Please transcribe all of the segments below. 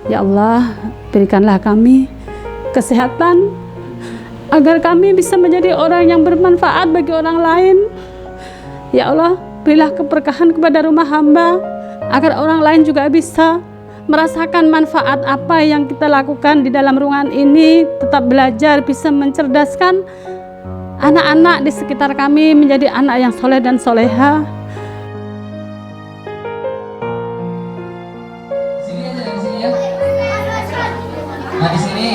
Ya Allah, berikanlah kami kesehatan agar kami bisa menjadi orang yang bermanfaat bagi orang lain. Ya Allah, berilah keberkahan kepada rumah hamba agar orang lain juga bisa merasakan manfaat apa yang kita lakukan di dalam ruangan ini, tetap belajar, bisa mencerdaskan anak-anak di sekitar kami menjadi anak yang soleh dan soleha. Sini aja, di sini ya. Nah, di sini.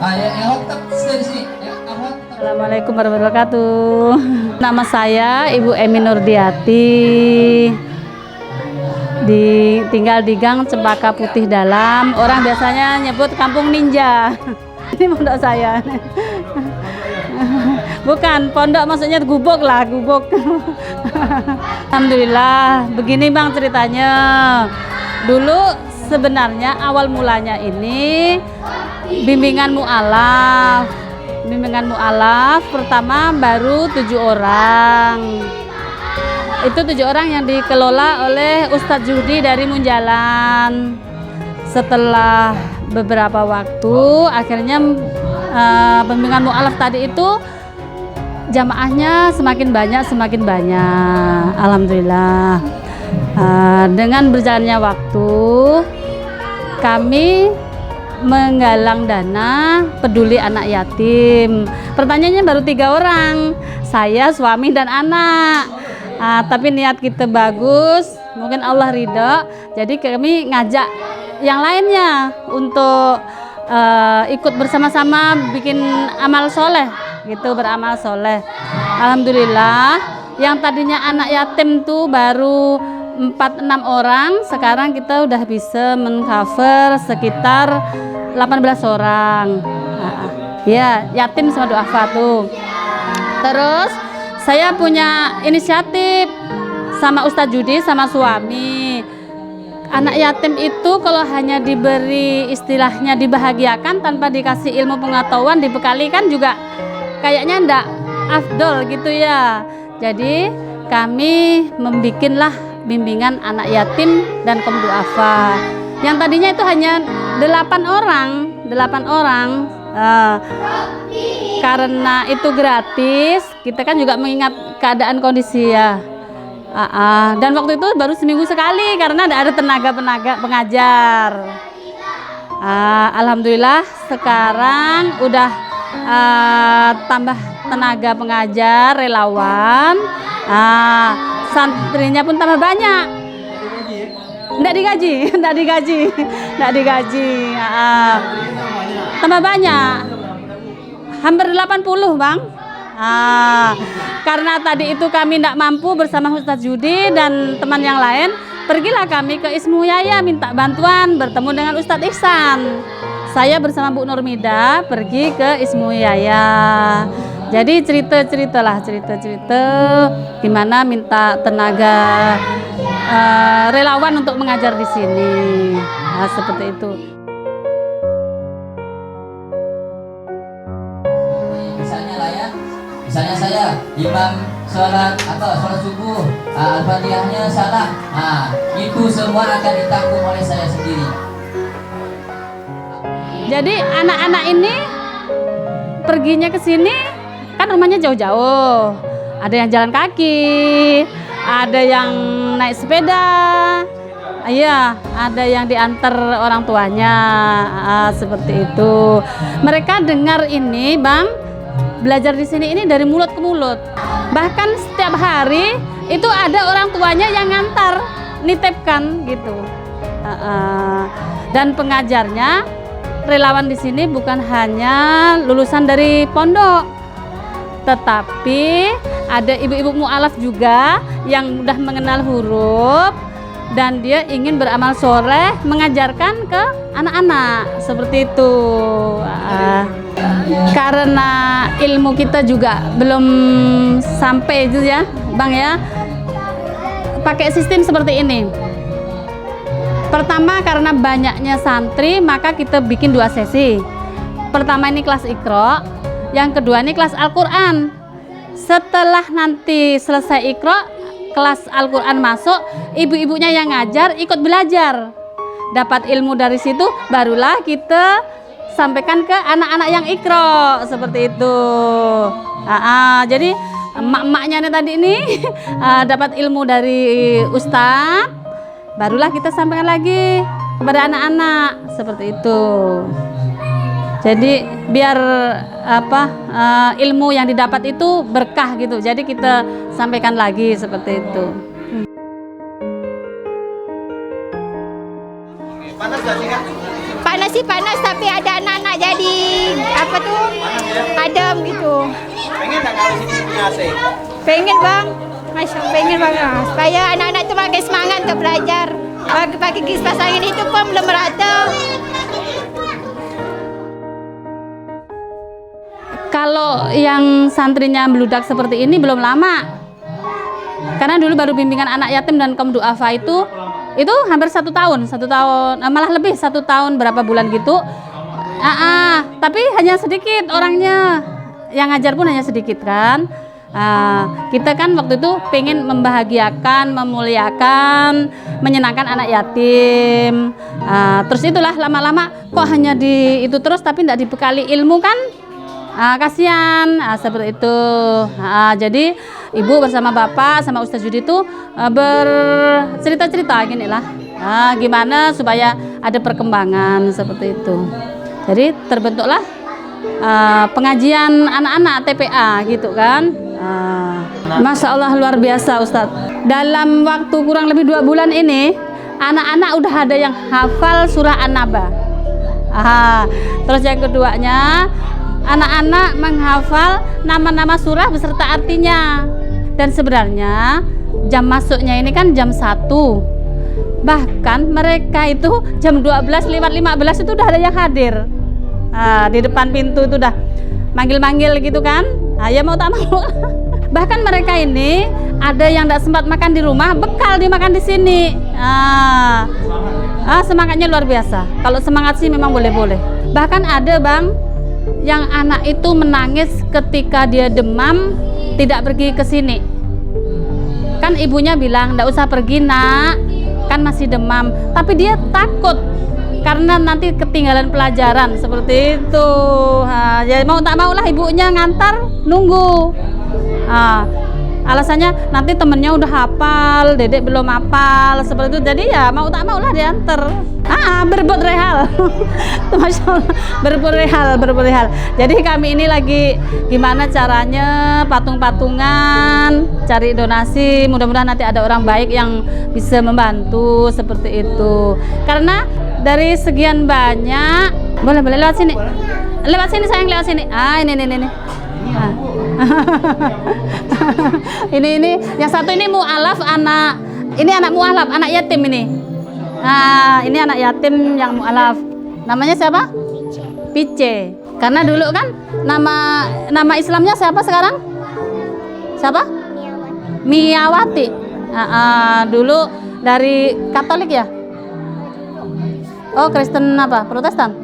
Ah, yang tetap di sini. Assalamualaikum warahmatullahi wabarakatuh. Nama saya Ibu Emi Nurdiati. Tinggal di Gang Cempaka Putih Dalam. Orang biasanya nyebut Kampung Ninja. Ini pondok saya. Bukan pondok, maksudnya gubuk lah, gubuk. Alhamdulillah, begini Bang ceritanya. Dulu sebenarnya awal mulanya ini bimbingan mu'alaf. Bimbingan mu'alaf pertama baru 7 orang. Itu 7 orang yang dikelola oleh Ustadz Judi dari Munjalan. Setelah beberapa waktu, akhirnya bimbingan mu'alaf tadi itu jamaahnya semakin banyak. Alhamdulillah. Dengan berjalannya waktu, kami menggalang dana peduli anak yatim. Pertanyaannya baru 3 orang, saya, suami, dan anak. Tapi niat kita bagus, mungkin Allah ridho. Jadi kami ngajak yang lainnya untuk ikut bersama-sama bikin amal soleh, gitu, beramal soleh. Alhamdulillah, yang tadinya anak yatim tuh baru 4-6 orang, sekarang kita udah bisa mengcover sekitar 18 orang. Ya, yatim sama duafa tuh. Terus saya punya inisiatif sama Ustadz Judi sama suami. Anak yatim itu kalau hanya diberi istilahnya dibahagiakan tanpa dikasih ilmu pengetahuan, dibekali kan juga kayaknya ndak afdol gitu ya. Jadi kami membikinlah bimbingan anak yatim dan kaum duafa. Yang tadinya itu hanya 8 orang. Karena itu gratis, kita kan juga mengingat keadaan kondisi ya. Dan waktu itu baru seminggu sekali karena ada tenaga pengajar. Alhamdulillah sekarang udah tambah tenaga pengajar, relawan. Santrinya pun tambah banyak. Nggak digaji. Tambah banyak. Hampir 80, Bang. Karena tadi itu kami tidak mampu bersama Ustadz Judi dan teman yang lain, pergilah kami ke Ismu Yaya minta bantuan, bertemu dengan Ustadz Ihsan. Saya bersama Bu Nurmida pergi ke Ismu Yaya. Jadi cerita gimana minta tenaga relawan untuk mengajar di sini. Seperti itu. Misalnya saya imam sholat subuh, al-fatihahnya salah, itu semua akan ditanggung oleh saya sendiri. Jadi anak-anak ini perginya ke sini kan rumahnya jauh-jauh. Ada yang jalan kaki, ada yang naik sepeda, iya, ada yang diantar orang tuanya, seperti itu. Mereka dengar ini, Bang, belajar di sini ini dari mulut ke mulut. Bahkan setiap hari itu ada orang tuanya yang ngantar, nitipkan gitu. Dan pengajarnya, relawan di sini bukan hanya lulusan dari pondok, tetapi ada ibu-ibu mu'alaf juga yang udah mengenal huruf dan dia ingin beramal soleh mengajarkan ke anak-anak seperti itu. Karena ilmu kita juga belum sampai itu ya, Bang ya. Pakai sistem seperti ini. Pertama, karena banyaknya santri, maka kita bikin 2 sesi. Pertama ini kelas Iqra, yang kedua ini kelas Al-Quran. Setelah nanti selesai Iqra, kelas Al-Quran masuk, ibu-ibunya yang ngajar ikut belajar. dapat ilmu dari situ, barulah kita sampaikan ke anak-anak yang ikro seperti itu. Jadi emak-emaknya tadi ini dapat ilmu dari ustaz, barulah kita sampaikan lagi kepada anak-anak seperti itu. Jadi biar ilmu yang didapat itu berkah gitu. Jadi kita sampaikan lagi seperti itu. Panas gak sih, Kak? Panas sih panas, tapi ada anak-anak jadi adem gitu. Pengen gak kalau sini punya AC? Pengen bang, Masya Allah, pengen bang, supaya anak-anak itu makin semangat untuk belajar. Pakai kipas angin itu pun belum merata. Kalau yang santrinya meludak seperti ini belum lama, karena dulu baru bimbingan anak yatim dan kaum duafa itu hampir 1 tahun, malah lebih 1 tahun berapa bulan gitu. Tapi hanya sedikit orangnya, yang ngajar pun hanya sedikit kan. Kita kan waktu itu pengen membahagiakan, memuliakan, menyenangkan anak yatim. Terus itulah lama-lama kok hanya di itu terus tapi tidak dibekali ilmu kan. Kasihan seperti itu. Jadi ibu bersama bapak sama Ustaz Judi itu bercerita-cerita gini lah, gimana supaya ada perkembangan seperti itu. Jadi terbentuklah pengajian anak-anak TPA gitu kan. Masya Allah luar biasa Ustadz. Dalam waktu kurang lebih 2 bulan ini anak-anak udah ada yang hafal surah An-Naba. Terus yang keduanya, anak-anak menghafal nama-nama surah beserta artinya. Dan sebenarnya jam masuknya ini kan jam 1. Bahkan mereka itu jam 12:15 itu udah ada yang hadir. Di depan pintu itu udah manggil-manggil gitu kan. Ya mau tak mau. Bahkan mereka ini ada yang tidak sempat makan di rumah, bekal dimakan di sini. Semangatnya luar biasa. Kalau semangat sih memang boleh-boleh. Bahkan ada bang yang anak itu menangis ketika dia demam, tidak pergi ke sini. Kan ibunya bilang, "Nggak usah pergi nak, kan masih demam." Tapi dia takut karena nanti ketinggalan pelajaran seperti itu. Ya mau tak maulah ibunya ngantar, nunggu. Alasannya nanti temennya udah hafal, dedek belum hafal seperti itu. Jadi ya mau tak maulah diantar. Berebut rehal. Masya Allah, berebut rehal. Jadi kami ini lagi gimana caranya patung-patungan, cari donasi. Mudah-mudahan nanti ada orang baik yang bisa membantu seperti itu. Karena dari sekian banyak, boleh lewat sini. Lewat sini sayang, lewat sini. Ini. Ini yang satu ini mu'alaf anak. Ini anak mu'alaf, anak yatim ini. Ini anak yatim yang mu'alaf. Namanya siapa? Pice. Karena dulu kan nama Islamnya siapa sekarang? Siapa? Miyawati. Dulu dari Katolik ya? Oh, Kristen apa? Protestan?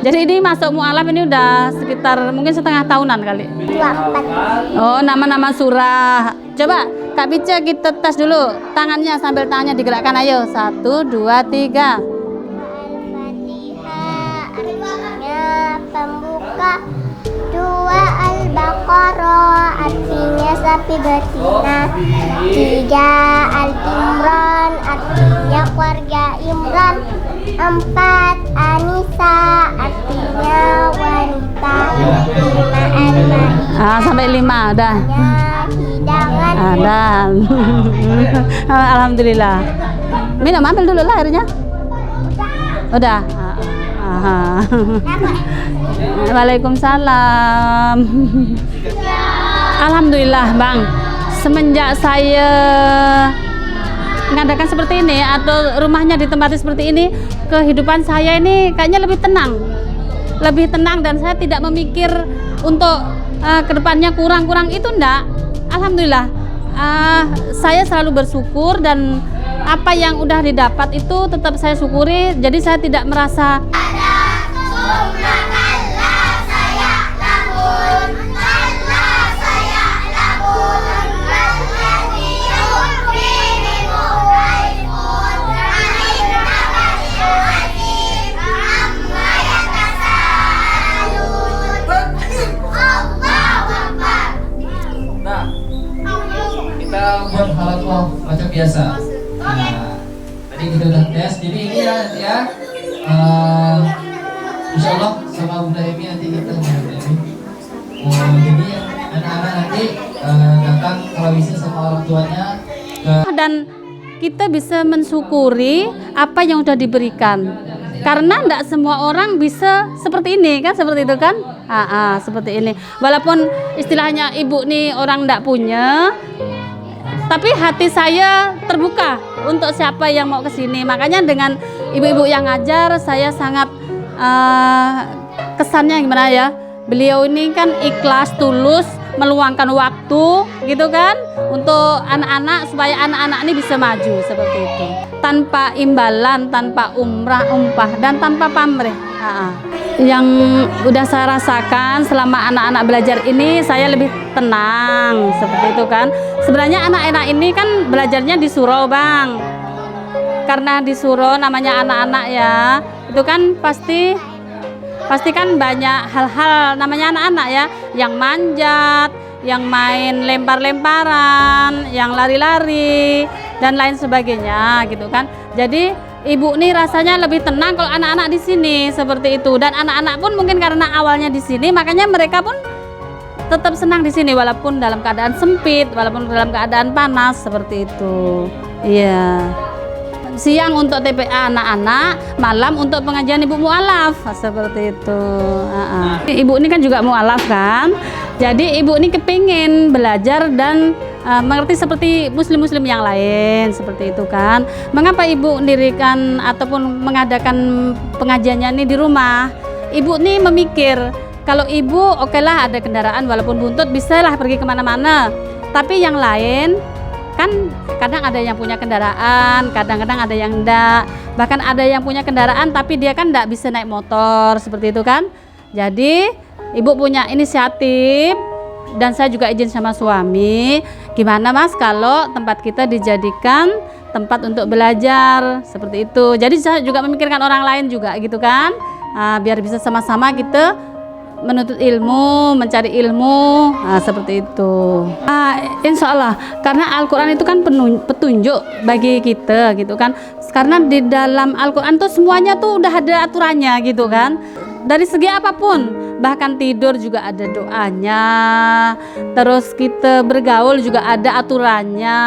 Jadi ini masuk mu'alaf ini udah sekitar mungkin setengah tahunan kali. 24. Oh, nama-nama surah. Coba Kak Pice kita tes dulu tangannya sambil tangannya digerakkan. Ayo 1, 2, 3. Al-Fatihah artinya pembuka. 2 Al-Baqarah artinya sapi betina. 3 Al-Imran artinya keluarga Imran. 4 Anisa artinya wanita. 5 Al-Maidah Sampai 5 udah. hidangan. Dan alhamdulillah. Minum, ambil dulu lah airnya. Udah. Waalaikumsalam. Alhamdulillah bang, semenjak saya mengadakan seperti ini atau rumahnya ditempati seperti ini, kehidupan saya ini kayaknya lebih tenang dan saya tidak memikir untuk kedepannya kurang itu enggak. Alhamdulillah, saya selalu bersyukur dan apa yang udah didapat itu tetap saya syukuri. Jadi saya tidak merasa macam biasa. Nah, tadi kita udah tes, jadi ini ya. Insya Allah sama Bunda Emi nanti kita jadi anak-anak nanti datang kalau bisa sama orang tuanya Dan kita bisa mensyukuri apa yang sudah diberikan, karena tidak semua orang bisa seperti ini kan, seperti itu kan. Seperti ini, walaupun istilahnya ibu nih orang tidak punya, tapi hati saya terbuka untuk siapa yang mau kesini. Makanya dengan ibu-ibu yang ngajar, saya sangat kesannya gimana ya, beliau ini kan ikhlas, tulus, meluangkan waktu gitu kan, untuk anak-anak, supaya anak-anak ini bisa maju seperti itu, tanpa imbalan, tanpa umpah, dan tanpa pamrih. Yang udah saya rasakan selama anak-anak belajar ini, saya lebih tenang seperti itu kan. Sebenarnya anak-anak ini kan belajarnya di surau Bang, karena di surau namanya anak-anak ya, itu kan pasti kan banyak hal-hal namanya anak-anak ya, yang manjat, yang main lempar-lemparan, yang lari-lari dan lain sebagainya gitu kan. Jadi ibu nih rasanya lebih tenang kalau anak-anak di sini seperti itu, dan anak-anak pun mungkin karena awalnya di sini, makanya mereka pun tetap senang di sini walaupun dalam keadaan sempit, walaupun dalam keadaan panas seperti itu. Iya. Siang untuk TPA anak-anak, malam untuk pengajian ibu mualaf seperti itu. Ibu ini kan juga mualaf kan, jadi ibu ini kepingin belajar dan mengerti seperti muslim-muslim yang lain seperti itu kan. Mengapa ibu mendirikan ataupun mengadakan pengajiannya ini di rumah? Ibu ini memikir, kalau ibu okelah ada kendaraan walaupun buntut, bisalah pergi kemana-mana, tapi yang lain kan kadang ada yang punya kendaraan, kadang-kadang ada yang enggak, bahkan ada yang punya kendaraan tapi dia kan enggak bisa naik motor seperti itu kan. Jadi ibu punya inisiatif, dan saya juga izin sama suami, gimana Mas kalau tempat kita dijadikan tempat untuk belajar seperti itu. Jadi saya juga memikirkan orang lain juga gitu kan, biar bisa sama-sama kita menuntut ilmu, mencari ilmu, seperti itu. Insya Allah, karena Al-Quran itu kan petunjuk bagi kita gitu kan. Karena di dalam Al-Quran tuh semuanya tuh udah ada aturannya gitu kan. Dari segi apapun, bahkan tidur juga ada doanya, terus kita bergaul juga ada aturannya,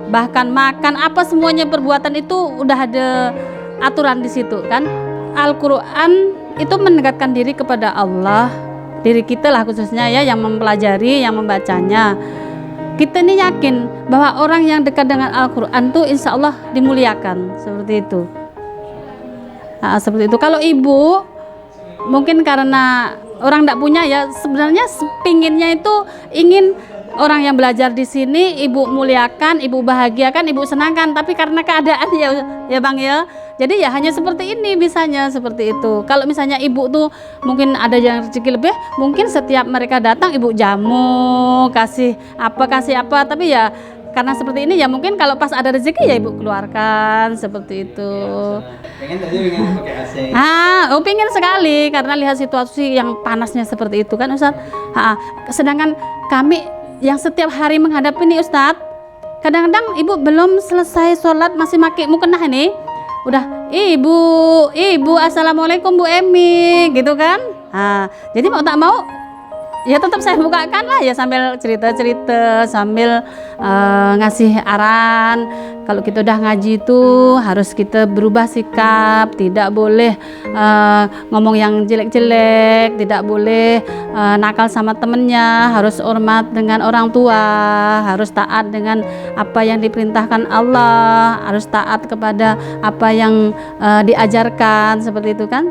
bahkan makan apa semuanya perbuatan itu udah ada aturan di situ kan. Al-Quran itu mendekatkan diri kepada Allah, diri kita lah khususnya ya, yang mempelajari, yang membacanya. Kita ini yakin bahwa orang yang dekat dengan Al-Quran tuh insya Allah dimuliakan seperti itu. Seperti itu. Kalau ibu mungkin karena orang tidak punya ya, sebenarnya pinginnya itu ingin orang yang belajar di sini ibu muliakan, ibu bahagiakan, ibu senangkan, tapi karena keadaan ya Bang ya, jadi ya hanya seperti ini bisanya seperti itu. Kalau misalnya ibu tuh mungkin ada yang rezeki lebih, mungkin setiap mereka datang ibu jamu, kasih apa, tapi ya karena seperti ini ya mungkin kalau pas ada rezeki ya ibu keluarkan seperti itu. Pengen tadi pengen pakai AC. Pengen sekali karena lihat situasi yang panasnya seperti itu kan Ustadz. Sedangkan kami yang setiap hari menghadapi ini Ustadz, kadang-kadang ibu belum selesai sholat masih pakai mukena ini, udah ibu assalamualaikum Bu Emi gitu kan. Jadi mau tak mau ya tetap saya bukakan lah ya, sambil cerita-cerita, sambil ngasih arahan. Kalau kita udah ngaji itu harus kita berubah sikap, tidak boleh ngomong yang jelek-jelek, tidak boleh nakal sama temennya, harus hormat dengan orang tua, harus taat dengan apa yang diperintahkan Allah, harus taat kepada apa yang diajarkan seperti itu kan.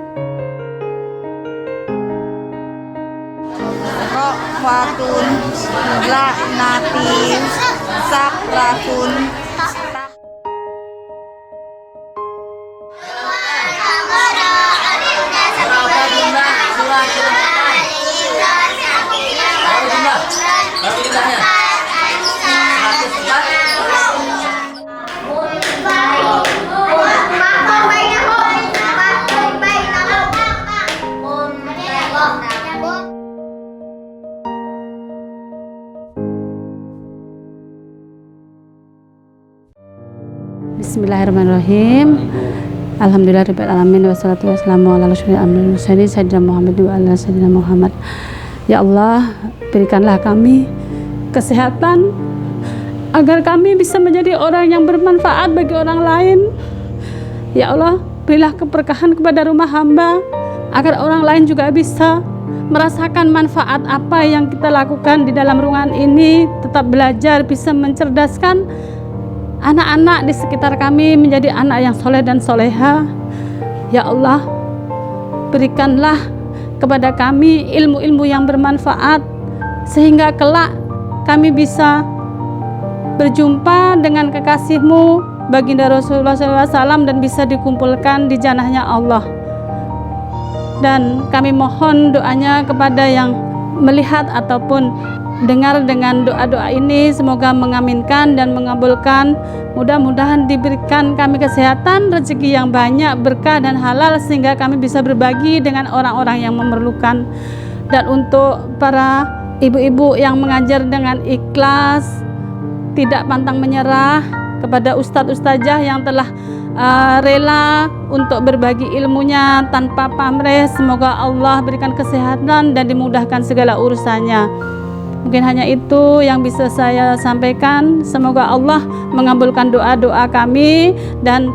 Wakun laknati sakrakun. Bismillahirrahmanirrahim. Alhamdulillahirabbil alamin wassalatu wassalamu ala rasulil amin sayyidina Muhammad wa ala sayyidina Muhammad. Ya Allah, berikanlah kami kesehatan agar kami bisa menjadi orang yang bermanfaat bagi orang lain. Ya Allah, berilah keberkahan kepada rumah hamba agar orang lain juga bisa merasakan manfaat apa yang kita lakukan di dalam ruangan ini, tetap belajar, bisa mencerdaskan anak-anak di sekitar kami menjadi anak yang soleh dan soleha. Ya Allah, berikanlah kepada kami ilmu-ilmu yang bermanfaat sehingga kelak kami bisa berjumpa dengan kekasih-Mu baginda Rasulullah SAW dan bisa dikumpulkan di jannahnya Allah. Dan kami mohon doanya kepada yang melihat ataupun dengar dengan doa-doa ini, semoga mengaminkan dan mengabulkan. Mudah-mudahan diberikan kami kesehatan, rezeki yang banyak, berkah dan halal sehingga kami bisa berbagi dengan orang-orang yang memerlukan. Dan untuk para ibu-ibu yang mengajar dengan ikhlas, tidak pantang menyerah, kepada ustadz-ustazah yang telah rela untuk berbagi ilmunya tanpa pamrih, semoga Allah berikan kesehatan dan dimudahkan segala urusannya. Mungkin hanya itu yang bisa saya sampaikan. Semoga Allah mengabulkan doa-doa kami, dan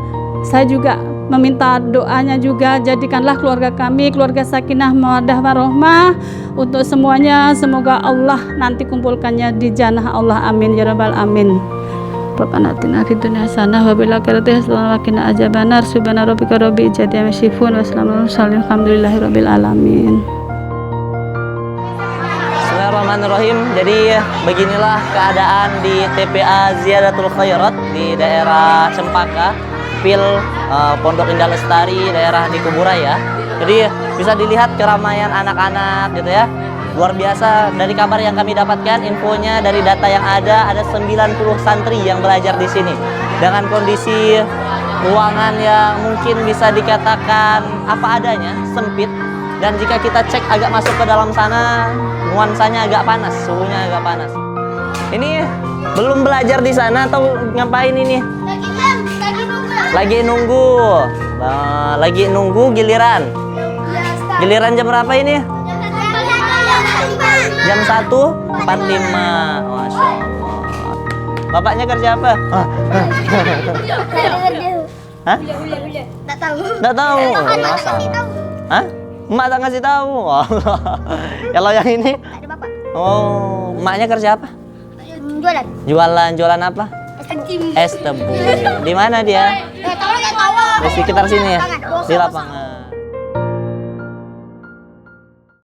saya juga meminta doanya juga, jadikanlah keluarga kami keluarga sakinah mawaddah warahmah untuk semuanya. Semoga Allah nanti kumpulkannya di jannah Allah, amin ya rabbal amin. Rabbana atina fid dunya hasanah wa fil akhirati hasanah wa qina adzabannar. Subhana rabbika rabbil izzati amma yasifun wa salamun alal mursalin walhamdulillahi rabbil alamin. Bismillahirrahmanirrahim. Jadi beginilah keadaan di TPA Ziyadatul Khairat di daerah Cempaka, Pondok Indah Lestari, daerah di Kuburaya. Jadi bisa dilihat keramaian anak-anak gitu ya. Luar biasa. Dari kabar yang kami dapatkan, infonya dari data yang ada 90 santri yang belajar di sini. Dengan kondisi ruangan yang mungkin bisa dikatakan apa adanya, sempit. Dan jika kita cek agak masuk ke dalam sana, nuansanya agak panas, suhunya agak panas. Ini belum belajar di sana atau ngapain ini? Lagi nunggu. Lagi nunggu giliran. Giliran jam berapa ini? Jam 1.45. Masya Allah. Bapaknya kerja apa? Hah? Tak tahu. Nggak tahu. Hah? Emak tak ngasih tahu. Kalau yang ini? Tak ada bapak. Oh, emaknya kerja apa? Jualan. Jualan apa? Es tebu. Di mana dia? Tahu. Di sekitar sini ya? Di lapangan.